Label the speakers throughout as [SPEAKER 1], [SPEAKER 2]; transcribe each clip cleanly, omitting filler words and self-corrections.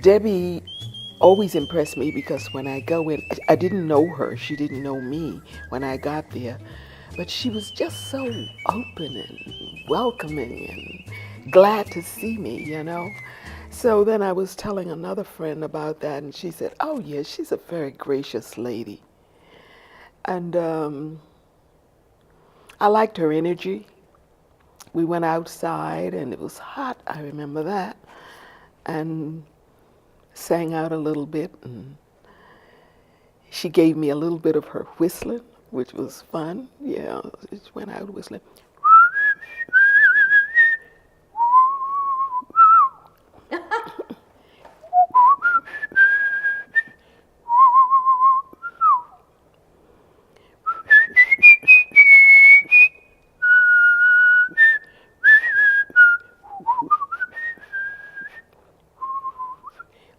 [SPEAKER 1] Debbie always impressed me because when I go in, I didn't know her, she didn't know me when I got there, but she was just so open and welcoming and glad to see me. So then I was telling another friend about that, and she said, "Oh, yeah, she's a very gracious lady." And I liked her energy. We went outside, and it was hot, I remember that, and sang out a little bit, and she gave me a little bit of her whistling, which was fun. Yeah, she went out whistling.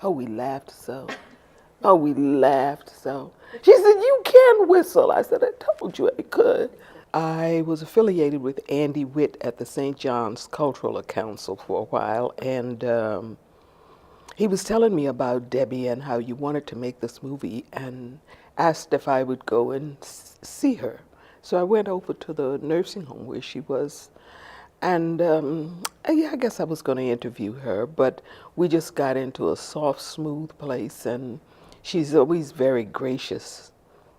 [SPEAKER 1] Oh, we laughed so. Oh, we laughed so. She said, "You can whistle." I said, "I told you I could." I was affiliated with Andy Witt at the St. John's Cultural Council for a while, and he was telling me about Debbie and how you wanted to make this movie and asked if I would go and see her. So I went over to the nursing home where she was, and yeah, I guess I was going to interview her, but we just got into a soft, smooth place, and she's always very gracious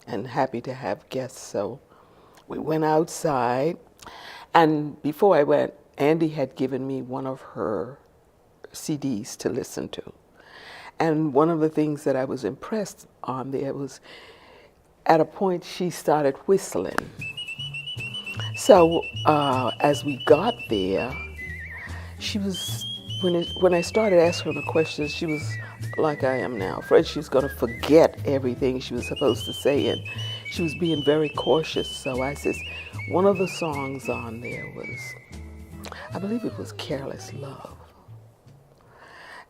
[SPEAKER 1] and happy to have guests. So we went outside, and before I went, Andy had given me one of her CDs to listen to. And one of the things that I was impressed on there was at a point she started whistling. So as we got there, she was, when I started asking her the questions, she was like I am now, afraid she was going to forget everything she was supposed to say, and she was being very cautious. So I says, one of the songs on there was, I believe it was Careless Love.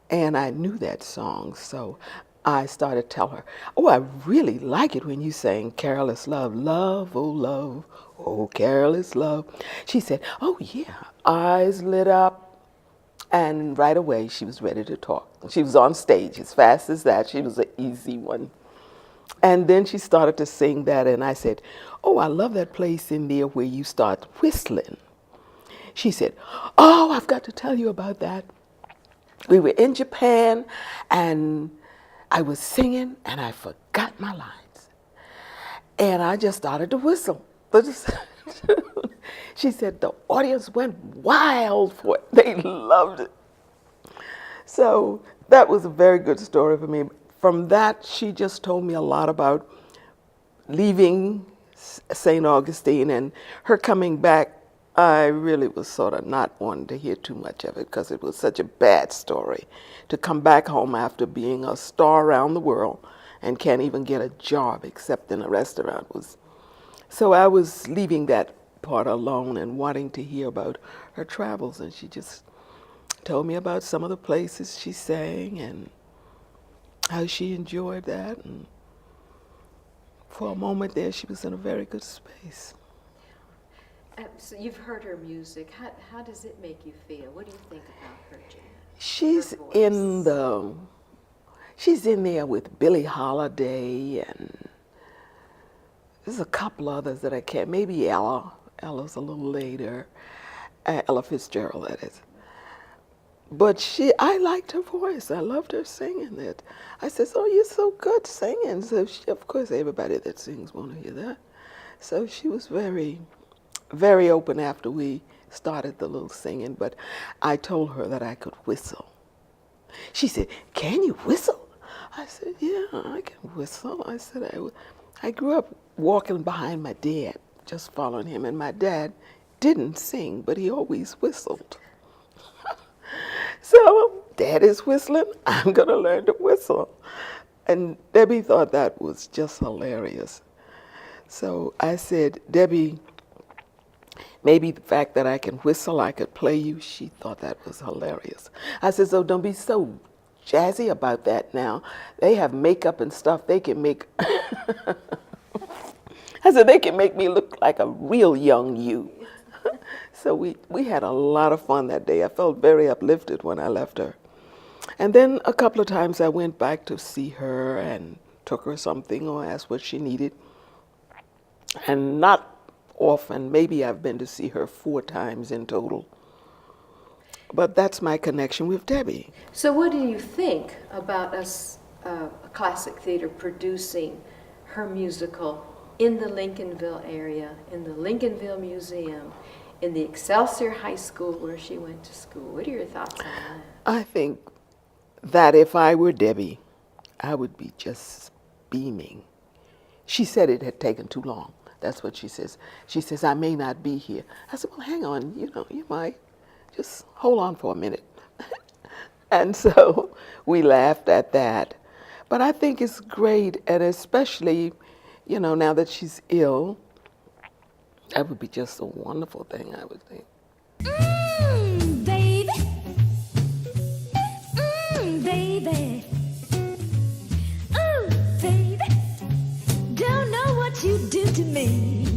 [SPEAKER 1] And I knew that song, so I started telling her, "Oh, I really like it when you sing Careless Love, love, oh, careless love." She said, "Oh, yeah," eyes lit up, and right away she was ready to talk. She was on stage as fast as that. She was an easy one. And then she started to sing that, and I said, "Oh, I love that place in there where you start whistling." She said, "Oh, I've got to tell you about that. We were in Japan, and I was singing, and I forgot my lines. And I just started to whistle." She said the audience went wild for it. They loved it. So that was a very good story for me. From that, she just told me a lot about leaving St. Augustine and her coming back. I really was sort of not wanting to hear too much of it because it was such a bad story. To come back home after being a star around the world and can't even get a job except in a restaurant was. So I was leaving that part alone and wanting to hear about her travels, and she just told me about some of the places she sang and how she enjoyed that. And for a moment there, she was in a very good space.
[SPEAKER 2] So you've heard her music. How does it make you feel? What do you think about her, Jan?
[SPEAKER 1] She's she's in there with Billie Holiday, and there's a couple others that I can't, maybe Ella. Ella's a little later. Ella Fitzgerald, that is. But I liked her voice. I loved her singing it. I said, "Oh, you're so good singing." So of course, everybody that sings want to hear that. So she was very, very open after we started the little singing, but I told her that I could whistle. She said, "Can you whistle?" I said, "Yeah, I can whistle." I said, I grew up walking behind my dad, just following him, and my dad didn't sing, but he always whistled. So Dad is whistling, I'm going to learn to whistle. And Debbie thought that was just hilarious. So I said, "Debbie, maybe the fact that I can whistle, I could play you." She thought that was hilarious. I said, "So don't be so jazzy about that now. They have makeup and stuff. They can make," I said, "they can make me look like a real young you." So we had a lot of fun that day. I felt very uplifted when I left her. And then a couple of times I went back to see her and took her something or asked what she needed. And not often, maybe I've been to see her 4 times in total. But that's my connection with Debbie.
[SPEAKER 2] So what do you think about us, classic theater, producing her musical in the Lincolnville area, in the Lincolnville Museum, in the Excelsior High School where she went to school? What are your thoughts on that?
[SPEAKER 1] I think that if I were Debbie, I would be just beaming. She said it had taken too long. That's what she says. She says, I may not be here. I said, well, hang on, you might. Just hold on for a minute. And so we laughed at that. But I think it's great, and especially, now that she's ill, that would be just a wonderful thing, I would think.
[SPEAKER 3] Baby. Baby. Ooh, baby. Don't know what you do to me.